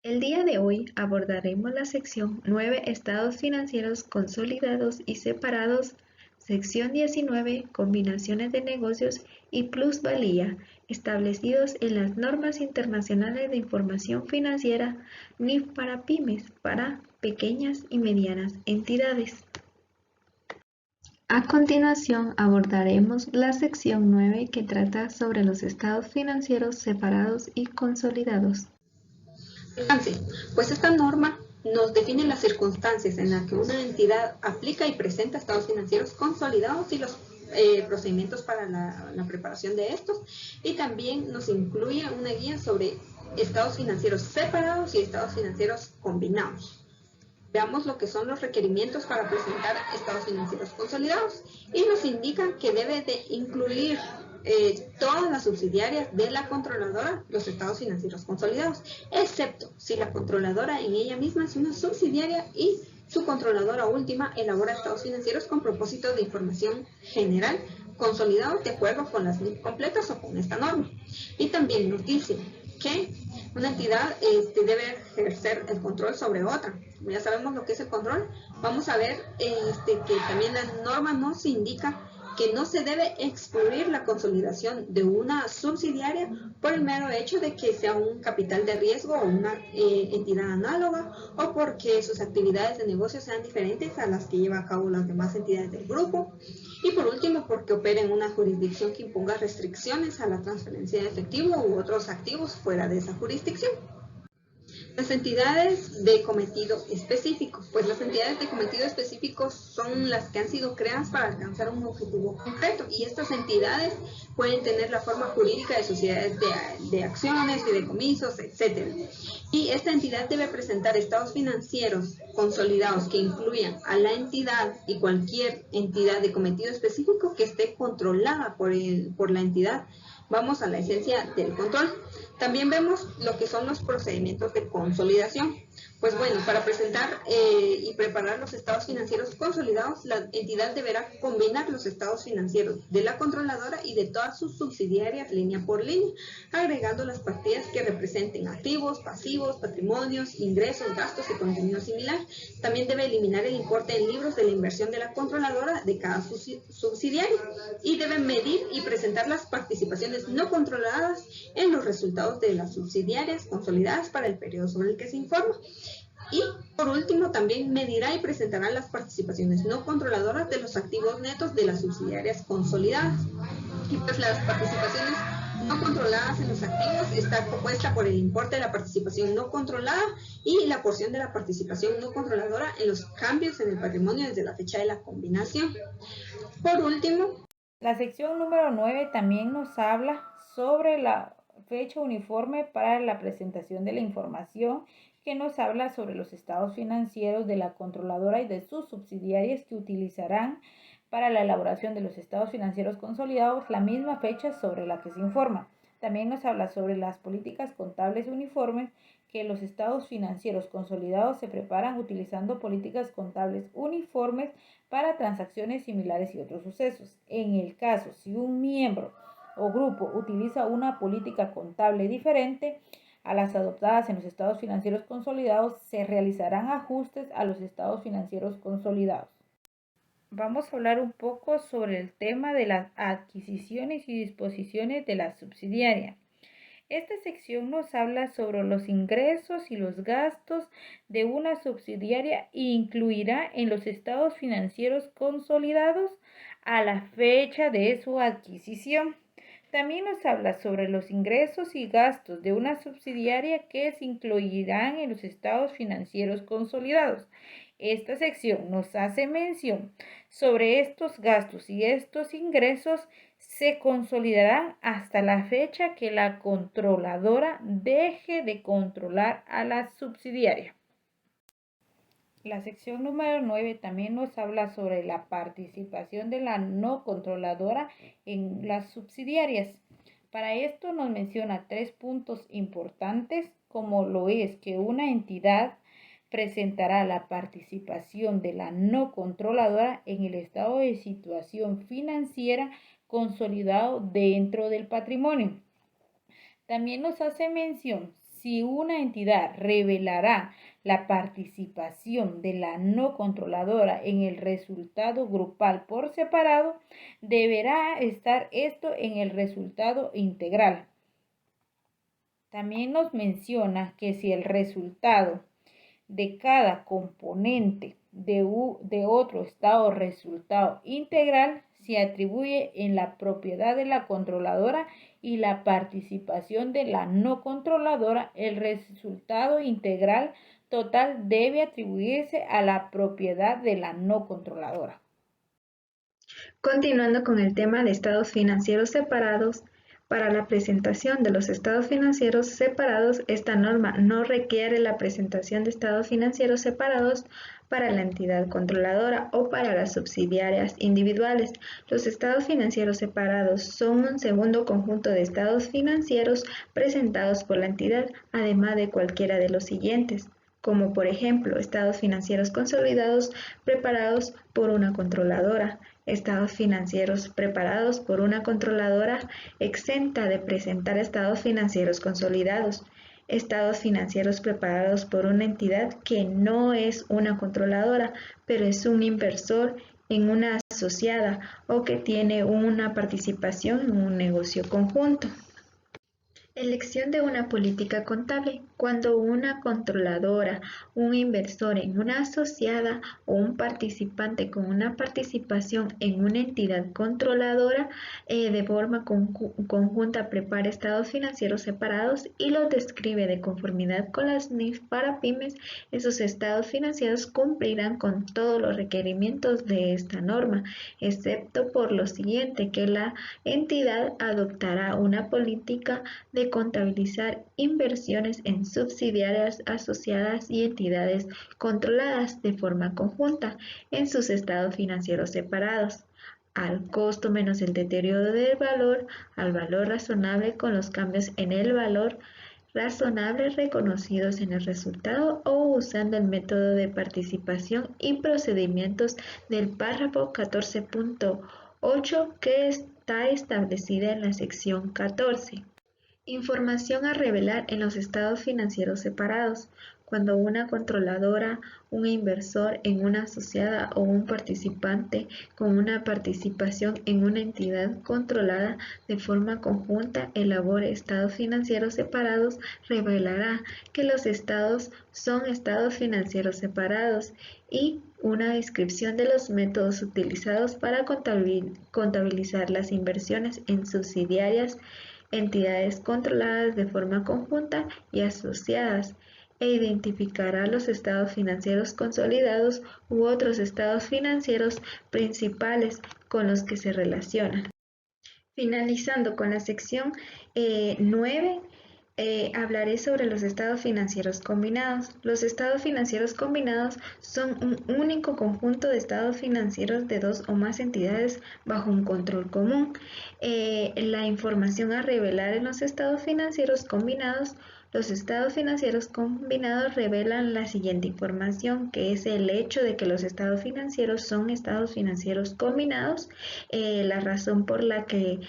El día de hoy abordaremos la sección 9 Estados financieros consolidados y separados, sección 19 Combinaciones de negocios y plusvalía establecidos en las normas internacionales de información financiera NIF para pymes, para pequeñas y medianas entidades. A continuación abordaremos la sección 9 que trata sobre los estados financieros separados y consolidados. Alcance, pues esta norma nos define las circunstancias en las que una entidad aplica y presenta estados financieros consolidados y los procedimientos para la preparación de estos, y también nos incluye una guía sobre estados financieros separados y estados financieros combinados. Veamos lo que son los requerimientos para presentar estados financieros consolidados, y nos indican que debe de incluir todas las subsidiarias de la controladora los estados financieros consolidados, excepto si la controladora en ella misma es una subsidiaria y su controladora última elabora estados financieros con propósito de información general consolidados de acuerdo con las NIF completas o con esta norma. Y también nos dice que una entidad debe ejercer el control sobre otra. Como ya sabemos lo que es el control, vamos a ver que también la norma nos indica que no se debe excluir la consolidación de una subsidiaria por el mero hecho de que sea un capital de riesgo o una entidad análoga, o porque sus actividades de negocio sean diferentes a las que lleva a cabo las demás entidades del grupo. Y por último, porque opera en una jurisdicción que imponga restricciones a la transferencia de efectivo u otros activos fuera de esa jurisdicción. Las entidades de cometido específico. Pues las entidades de cometido específico son las que han sido creadas para alcanzar un objetivo concreto, y estas entidades pueden tener la forma jurídica de sociedades de acciones, fideicomisos, etc. Y esta entidad debe presentar estados financieros consolidados que incluyan a la entidad y cualquier entidad de cometido específico que esté controlada por la entidad. Vamos a la esencia del control. También vemos lo que son los procedimientos de consolidación. Pues bueno, para presentar y preparar los estados financieros consolidados, la entidad deberá combinar los estados financieros de la controladora y de todas sus subsidiarias línea por línea, agregando las partidas que representen activos, pasivos, patrimonios, ingresos, gastos y contenido similar. También debe eliminar el importe en libros de la inversión de la controladora de cada subsidiario, y debe medir y presentar las participaciones no controladas en los resultados de las subsidiarias consolidadas para el periodo sobre el que se informa. Y por último, también medirá y presentará las participaciones no controladoras de los activos netos de las subsidiarias consolidadas. Y pues las participaciones no controladas en los activos está compuesta por el importe de la participación no controlada y la porción de la participación no controladora en los cambios en el patrimonio desde la fecha de la combinación. Por último, la sección número 9 también nos habla sobre la fecha uniforme para la presentación de la información, que nos habla sobre los estados financieros de la controladora y de sus subsidiarias que utilizarán para la elaboración de los estados financieros consolidados la misma fecha sobre la que se informa. También nos habla sobre las políticas contables uniformes, que los estados financieros consolidados se preparan utilizando políticas contables uniformes para transacciones similares y otros sucesos. En el caso, si un miembro o grupo utiliza una política contable diferente a las adoptadas en los estados financieros consolidados, se realizarán ajustes a los estados financieros consolidados. Vamos a hablar un poco sobre el tema de las adquisiciones y disposiciones de la subsidiaria. Esta sección nos habla sobre los ingresos y los gastos de una subsidiaria e incluirá en los estados financieros consolidados a la fecha de su adquisición. También nos habla sobre los ingresos y gastos de una subsidiaria que se incluirán en los estados financieros consolidados. Esta sección nos hace mención sobre estos gastos y estos ingresos se consolidarán hasta la fecha que la controladora deje de controlar a la subsidiaria. La sección número 9 también nos habla sobre la participación de la no controladora en las subsidiarias. Para esto nos menciona 3 puntos importantes, como lo es que una entidad presentará la participación de la no controladora en el estado de situación financiera consolidado dentro del patrimonio. También nos hace mención Si una entidad revelará la participación de la no controladora en el resultado grupal por separado, deberá estar esto en el resultado integral. También nos menciona que si el resultado de cada componente de otro estado resultado integral se atribuye en la propiedad de la controladora y la participación de la no controladora, el resultado integral total debe atribuirse a la propiedad de la no controladora. Continuando con el tema de estados financieros separados, para la presentación de los estados financieros separados, esta norma no requiere la presentación de estados financieros separados para la entidad controladora o para las subsidiarias individuales. Los estados financieros separados son un segundo conjunto de estados financieros presentados por la entidad, además de cualquiera de los siguientes, como por ejemplo estados financieros consolidados preparados por una controladora, estados financieros preparados por una controladora exenta de presentar estados financieros consolidados, estados financieros preparados por una entidad que no es una controladora, pero es un inversor en una asociada o que tiene una participación en un negocio conjunto. Elección de una política contable. Cuando una controladora, un inversor en una asociada o un participante con una participación en una entidad controladora de forma conjunta prepara estados financieros separados y los describe de conformidad con las NIF para pymes, esos estados financieros cumplirán con todos los requerimientos de esta norma, excepto por lo siguiente, que la entidad adoptará una política de contabilizar inversiones en subsidiarias, asociadas y entidades controladas de forma conjunta en sus estados financieros separados, al costo menos el deterioro del valor, al valor razonable con los cambios en el valor razonable reconocidos en el resultado o usando el método de participación y procedimientos del párrafo 14.8 que está establecida en la sección 14. Información a revelar en los estados financieros separados. Cuando una controladora, un inversor en una asociada o un participante con una participación en una entidad controlada de forma conjunta elabore estados financieros separados, revelará que los estados son estados financieros separados y una descripción de los métodos utilizados para contabilizar las inversiones en subsidiarias, entidades controladas de forma conjunta y asociadas, e identificará los estados financieros consolidados u otros estados financieros principales con los que se relacionan. Finalizando con la sección 9, hablaré sobre los estados financieros combinados. Los estados financieros combinados son un único conjunto de estados financieros de dos o más entidades bajo un control común. La información a revelar en los estados financieros combinados. Los estados financieros combinados revelan la siguiente información, que es el hecho de que los estados financieros son estados financieros combinados, la razón por la que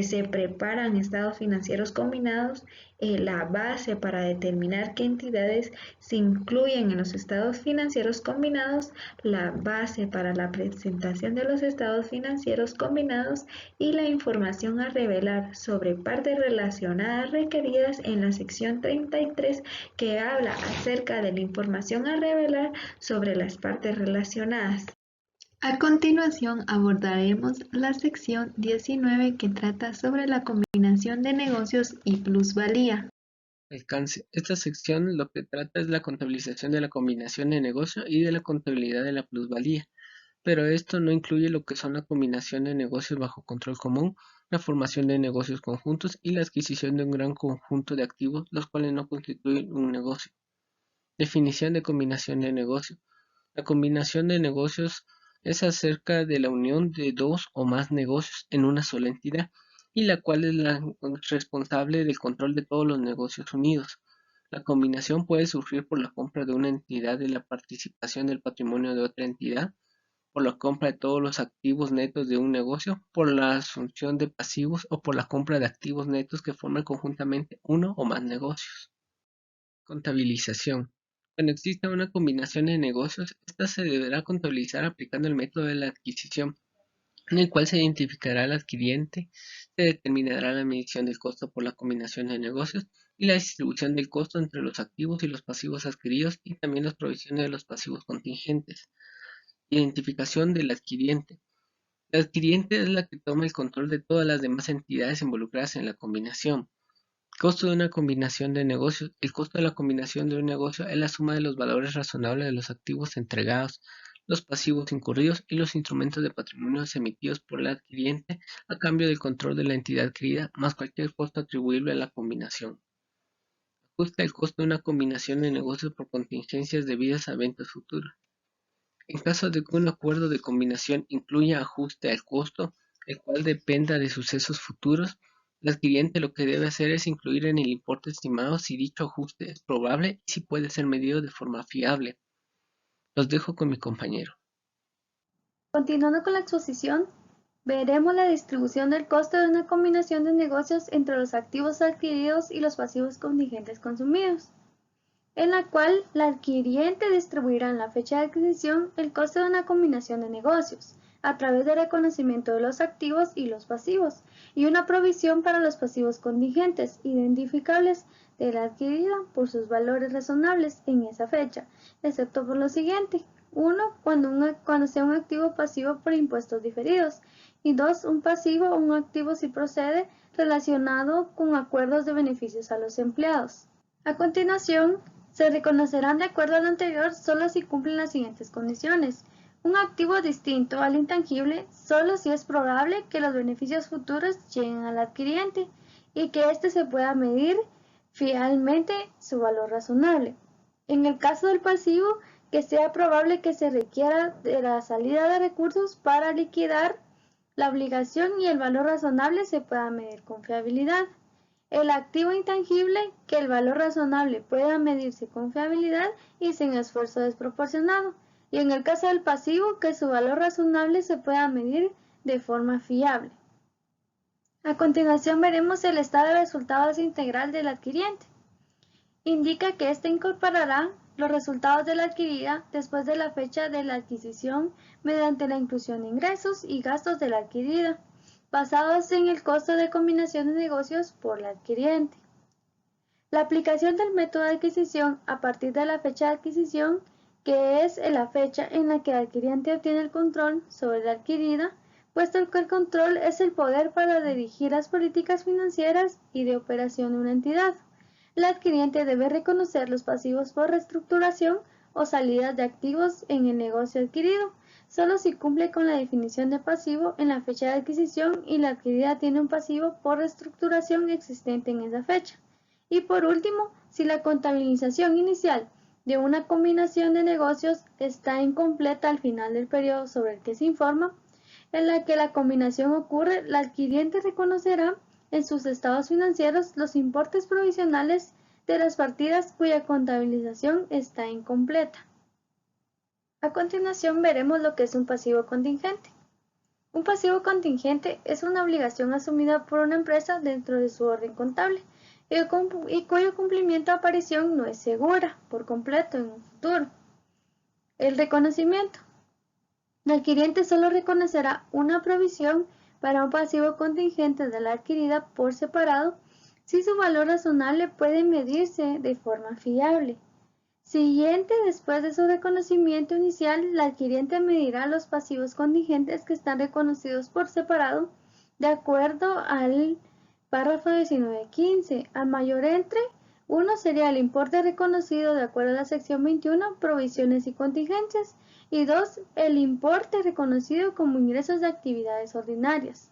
se preparan estados financieros combinados, la base para determinar qué entidades se incluyen en los estados financieros combinados, la base para la presentación de los estados financieros combinados y la información a revelar sobre partes relacionadas requeridas en la sección 33 que habla acerca de la información a revelar sobre las partes relacionadas. A continuación abordaremos la sección 19 que trata sobre la combinación de negocios y plusvalía. Alcance. Esta sección lo que trata es la contabilización de la combinación de negocio y de la contabilidad de la plusvalía, pero esto no incluye lo que son la combinación de negocios bajo control común, la formación de negocios conjuntos y la adquisición de un gran conjunto de activos, los cuales no constituyen un negocio. Definición de combinación de negocio. La combinación de negocios es acerca de la unión de dos o más negocios en una sola entidad, y la cual es la responsable del control de todos los negocios unidos. La combinación puede surgir por la compra de una entidad de la participación del patrimonio de otra entidad, por la compra de todos los activos netos de un negocio, por la asunción de pasivos o por la compra de activos netos que forman conjuntamente uno o más negocios. Contabilización. Cuando exista una combinación de negocios, esta se deberá contabilizar aplicando el método de la adquisición, en el cual se identificará al adquiriente, se determinará la medición del costo por la combinación de negocios y la distribución del costo entre los activos y los pasivos adquiridos y también las provisiones de los pasivos contingentes. Identificación del adquiriente. La adquiriente es la que toma el control de todas las demás entidades involucradas en la combinación. Costo de una combinación de negocios. El costo de la combinación de un negocio es la suma de los valores razonables de los activos entregados, los pasivos incurridos y los instrumentos de patrimonio emitidos por el adquiriente a cambio del control de la entidad adquirida, más cualquier costo atribuible a la combinación. Ajusta el costo de una combinación de negocios por contingencias debidas a eventos futuros. En caso de que un acuerdo de combinación incluya ajuste al costo, el cual dependa de sucesos futuros, el adquiriente lo que debe hacer es incluir en el importe estimado si dicho ajuste es probable y si puede ser medido de forma fiable. Los dejo con mi compañero. Continuando con la exposición, veremos la distribución del costo de una combinación de negocios entre los activos adquiridos y los pasivos contingentes consumidos, en la cual el adquiriente distribuirá en la fecha de adquisición el costo de una combinación de negocios, a través del reconocimiento de los activos y los pasivos, y una provisión para los pasivos contingentes, identificables de la adquirida por sus valores razonables en esa fecha, excepto por lo siguiente. 1. Cuando sea un activo pasivo por impuestos diferidos. Y 2. Un pasivo o un activo si procede relacionado con acuerdos de beneficios a los empleados. A continuación, se reconocerán de acuerdo a lo anterior solo si cumplen las siguientes condiciones. Un activo distinto al intangible solo si es probable que los beneficios futuros lleguen al adquiriente y que éste se pueda medir fielmente su valor razonable. En el caso del pasivo, que sea probable que se requiera de la salida de recursos para liquidar la obligación y el valor razonable se pueda medir con fiabilidad. El activo intangible, que el valor razonable pueda medirse con fiabilidad y sin esfuerzo desproporcionado. Y en el caso del pasivo, que su valor razonable se pueda medir de forma fiable. A continuación veremos el estado de resultados integral del adquiriente. Indica que éste incorporará los resultados de la adquirida después de la fecha de la adquisición mediante la inclusión de ingresos y gastos de la adquirida, basados en el costo de combinación de negocios por la adquiriente. La aplicación del método de adquisición a partir de la fecha de adquisición, que es la fecha en la que el adquiriente obtiene el control sobre la adquirida, puesto que el control es el poder para dirigir las políticas financieras y de operación de una entidad. El adquiriente debe reconocer los pasivos por reestructuración o salidas de activos en el negocio adquirido, solo si cumple con la definición de pasivo en la fecha de adquisición y la adquirida tiene un pasivo por reestructuración existente en esa fecha. Y por último, si la contabilización inicial de una combinación de negocios está incompleta al final del periodo sobre el que se informa, en la que la combinación ocurre, el adquiriente reconocerá en sus estados financieros los importes provisionales de las partidas cuya contabilización está incompleta. A continuación veremos lo que es un pasivo contingente. Un pasivo contingente es una obligación asumida por una empresa dentro de su orden contable y cuyo cumplimiento o aparición no es segura por completo en un futuro. El reconocimiento. El adquiriente solo reconocerá una provisión para un pasivo contingente de la adquirida por separado si su valor razonable puede medirse de forma fiable. Siguiente, después de su reconocimiento inicial, el adquiriente medirá los pasivos contingentes que están reconocidos por separado de acuerdo al párrafo 19.15. Al mayor entre, 1 sería el importe reconocido de acuerdo a la sección 21, provisiones y contingencias, y 2, el importe reconocido como ingresos de actividades ordinarias.